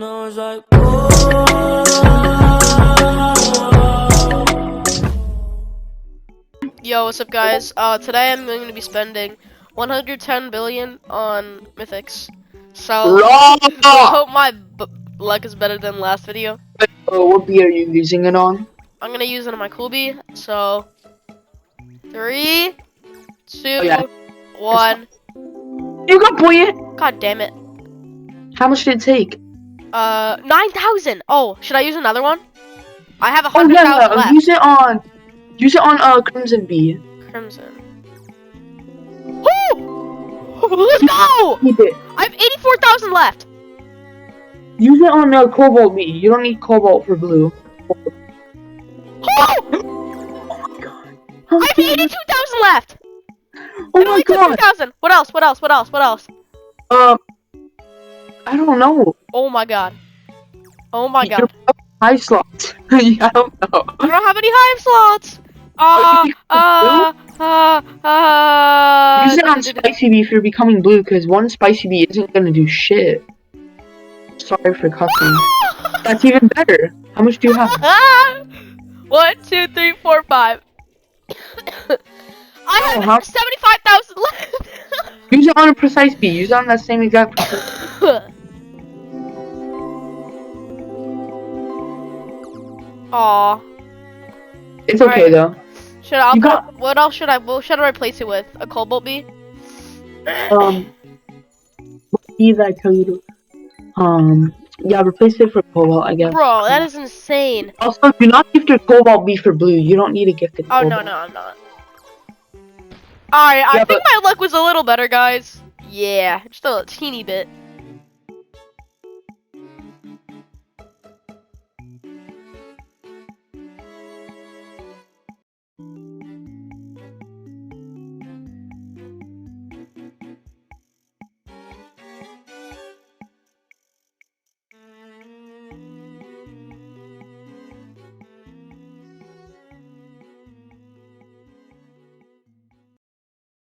know it's like, oh. Yo, what's up, guys? Today I'm going to be spending 110 billion on Mythics. So, I hope my luck is better than last video. What bee are you using it on? I'm gonna use it on my cool bee. So, 3, 2, Oh, yeah. 1. You got buoyant? God damn it. How much did it take? 9,000. Oh, should I use another one? I have Oh 100,000 yeah, left. use it on Crimson Bee. Crimson. Woo! Let's go! Keep it. I have 84,000 left. Use it on Cobalt Bee. You don't need Cobalt for blue. Oh my god. I have 82,000 left. Oh my god. 2,000. What else? What else? What else? What else? I don't know. Oh my god. Oh my Your god. high slots. I don't know. I don't have any hive slots. Use it on Spicy Bee if you're becoming blue, because one Spicy Bee isn't gonna do shit. Sorry for cussing. That's even better. How much do you have? 1, 2, 3, 4, 5. I have 75,000 left. Use it on a Precise Bee. Use it on that same exact Precise. Aw. It's okay though. What else should I replace it with? A Cobalt Bee? What bee did I tell you to? Yeah, replace it for Cobalt, I guess. Bro, that is insane. Also, do not gift your Cobalt Bee for blue. You don't need to gift it. Oh, no, I'm not. Alright, I think my luck was a little better, guys. Yeah, just a teeny bit.